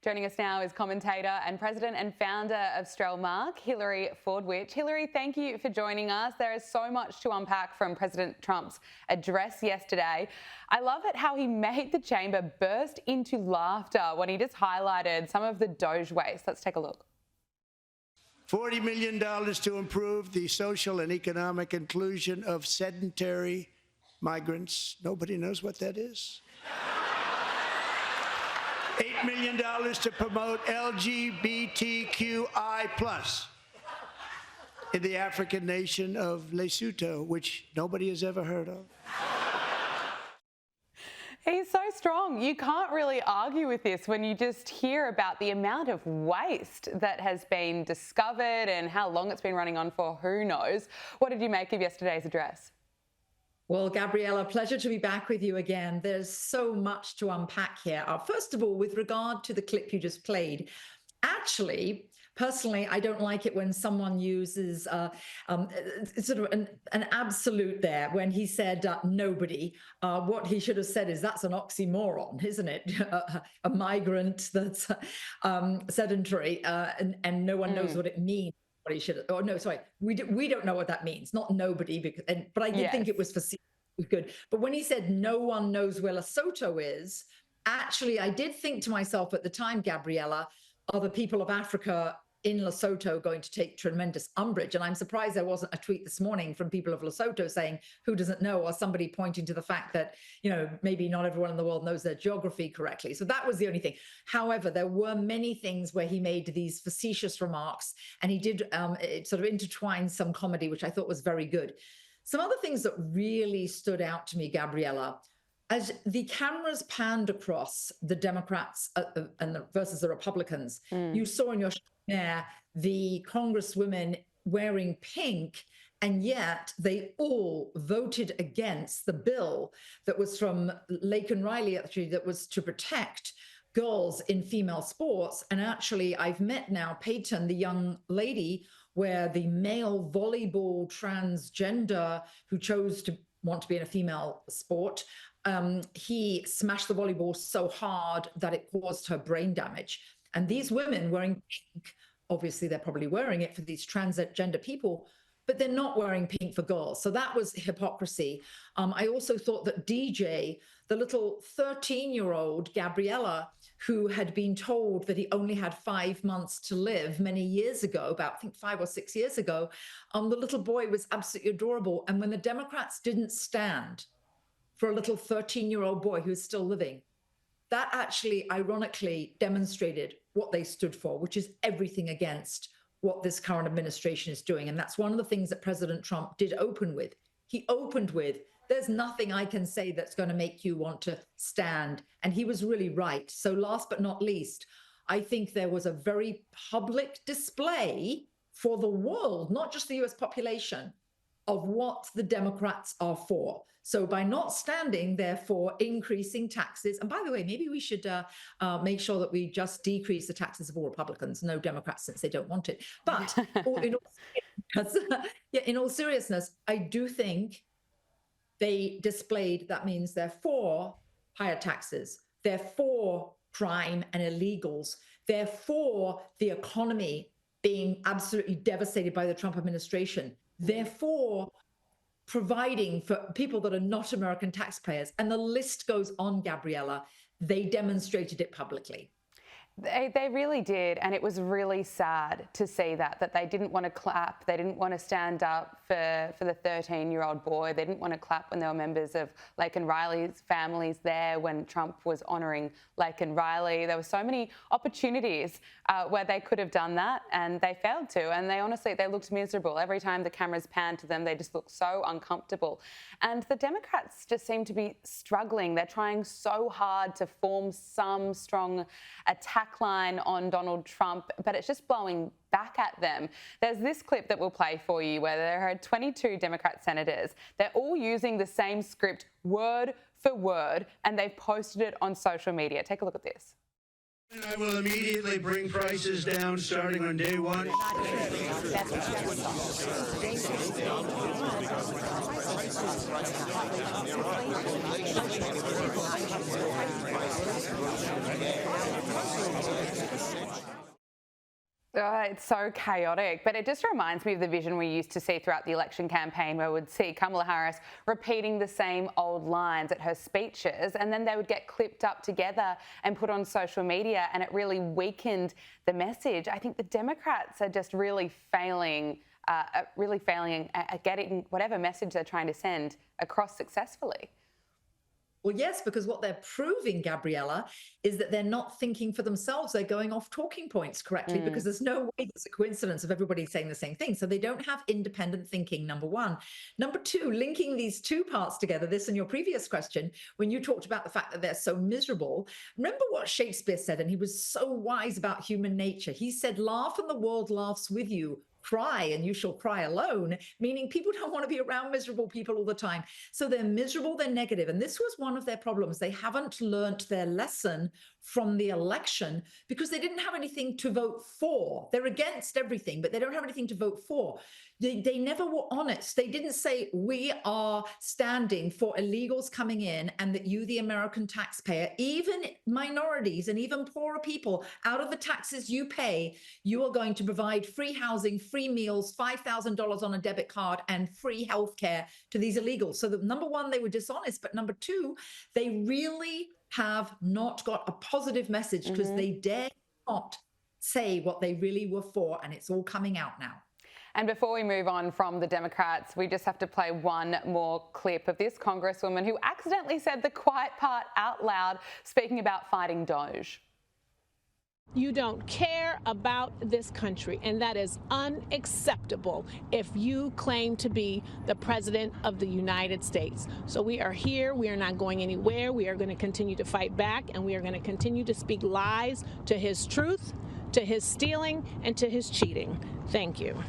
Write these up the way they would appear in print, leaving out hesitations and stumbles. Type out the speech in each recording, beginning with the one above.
Joining us now is commentator and president and founder of Strellmark, Hilary Fordwich. Hilary, thank you for joining us. There is so much to unpack from President Trump's address yesterday. I love it how he made the chamber burst into laughter when he just highlighted some of the Doge waste. Let's take a look. $40 million to improve the social and economic inclusion of sedentary migrants. Nobody knows what that is. $8 million to promote LGBTQI+ in the African nation of Lesotho, which nobody has ever heard of. He's so strong. You can't really argue with this when you just hear about the amount of waste that has been discovered and how long it's been running on for, who knows. What did you make of yesterday's address? Well, Gabriella, pleasure to be back with you again. There's so much to unpack here. First of all, with regard to the clip you just played, actually, personally, I don't like it when someone uses sort of an absolute there when he said nobody. What he should have said is that's an oxymoron, isn't it? A migrant that's sedentary and no one knows what it means. What he should, oh no, sorry, we don't know what that means. Not nobody, because, but I did think it was good. But when he said no one knows where Lesotho is, actually, I did think to myself at the time, Gabriella, are the people of Africa in Lesotho going to take tremendous umbrage? And I'm surprised there wasn't a tweet this morning from people of Lesotho saying, who doesn't know, or somebody pointing to the fact that, you know, maybe not everyone in the world knows their geography correctly. So that was the only thing. However, there were many things where he made these facetious remarks, and he did sort of intertwine some comedy, which I thought was very good. Some other things that really stood out to me, Gabriella, as the cameras panned across the Democrats versus the Republicans, you saw in your there the congresswomen wearing pink, and yet they all voted against the bill that was from Laken Riley, actually, that was to protect girls in female sports. And actually, I've met now Peyton, the young lady, where the male volleyball transgender who chose to want to be in a female sport, he smashed the volleyball so hard that it caused her brain damage. And these women wearing pink, obviously they're probably wearing it for these transgender people, but they're not wearing pink for girls. So that was hypocrisy. I also thought that DJ, the little 13-year-old Gabriella, who had been told that he only had 5 months to live many years ago, about I think 5 or 6 years ago, the little boy was absolutely adorable. And when the Democrats didn't stand for a little 13-year-old boy who is still living, that actually, ironically, demonstrated what they stood for, which is everything against what this current administration is doing. And that's one of the things that President Trump did open with. He opened with, there's nothing I can say that's going to make you want to stand. And he was really right. So last but not least, I think there was a very public display for the world, not just the US population, of what the Democrats are for. So by not standing, therefore, increasing taxes. And by the way, maybe we should make sure that we just decrease the taxes of all Republicans, no Democrats, since they don't want it. But in all seriousness, I do think they displayed, that means they're for higher taxes. They're for crime and illegals. They're for the economy being absolutely devastated by the Trump administration. Therefore, providing for people that are not American taxpayers. And the list goes on, Gabriella. They demonstrated it publicly. They really did, and it was really sad to see that they didn't want to clap, they didn't want to stand up for the 13-year-old boy, they didn't want to clap when there were members of Laken Riley's families there when Trump was honouring Laken Riley. There were so many opportunities where they could have done that, and they failed to, and they looked miserable. Every time the cameras panned to them, they just looked so uncomfortable. And the Democrats just seem to be struggling. They're trying so hard to form some strong attack line on Donald Trump, but it's just blowing back at them. There's this clip that we'll play for you where there are 22 Democrat senators. They're all using the same script word for word, and they've posted it on social media. Take a look at this. I will immediately bring prices down starting on day one. Oh, it's so chaotic, but it just reminds me of the vision we used to see throughout the election campaign, where we'd see Kamala Harris repeating the same old lines at her speeches, and then they would get clipped up together and put on social media, and it really weakened the message. I think the Democrats are just really failing at getting whatever message they're trying to send across successfully. Well, yes, because what they're proving, Gabriella, is that they're not thinking for themselves. They're going off talking points correctly because there's no way there's a coincidence of everybody saying the same thing. So they don't have independent thinking, number one. Number two, linking these two parts together, this and your previous question, when you talked about the fact that they're so miserable, remember what Shakespeare said, and he was so wise about human nature. He said, laugh and the world laughs with you. Cry and you shall cry alone, meaning people don't want to be around miserable people all the time. So they're miserable, they're negative. And this was one of their problems. They haven't learnt their lesson from the election because they didn't have anything to vote for. They're against everything, but they don't have anything to vote for. They never were honest. They didn't say, we are standing for illegals coming in and that you, the American taxpayer, even minorities and even poorer people, out of the taxes you pay, you are going to provide free housing, free meals, $5,000 on a debit card, and free healthcare to these illegals. So that number one, they were dishonest, but number two, they really have not got a positive message because they dare not say what they really were for, and it's all coming out now. And before we move on from the Democrats, we just have to play one more clip of this Congresswoman who accidentally said the quiet part out loud, speaking about fighting Doge. You don't care about this country, and that is unacceptable if you claim to be the president of the United States. So we are here. We are not going anywhere. We are going to continue to fight back, and we are going to continue to speak lies to his truth, to his stealing, and to his cheating. Thank you.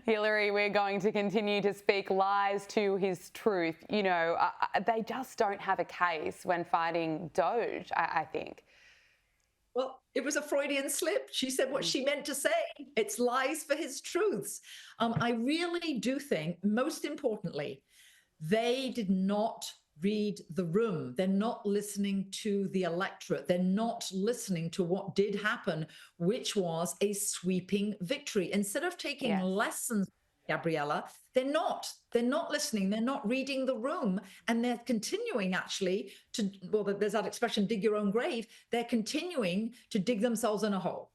Hillary, we're going to continue to speak lies to his truth. You know, they just don't have a case when fighting Doge, I think. Well, it was a Freudian slip. She said what she meant to say. It's lies for his truths. I really do think, most importantly, they did not read the room. They're not listening to the electorate. They're not listening to what did happen, which was a sweeping victory. Instead of taking lessons, Gabriella, they're not listening. They're not reading the room. And they're continuing actually to, well, there's that expression, dig your own grave. They're continuing to dig themselves in a hole.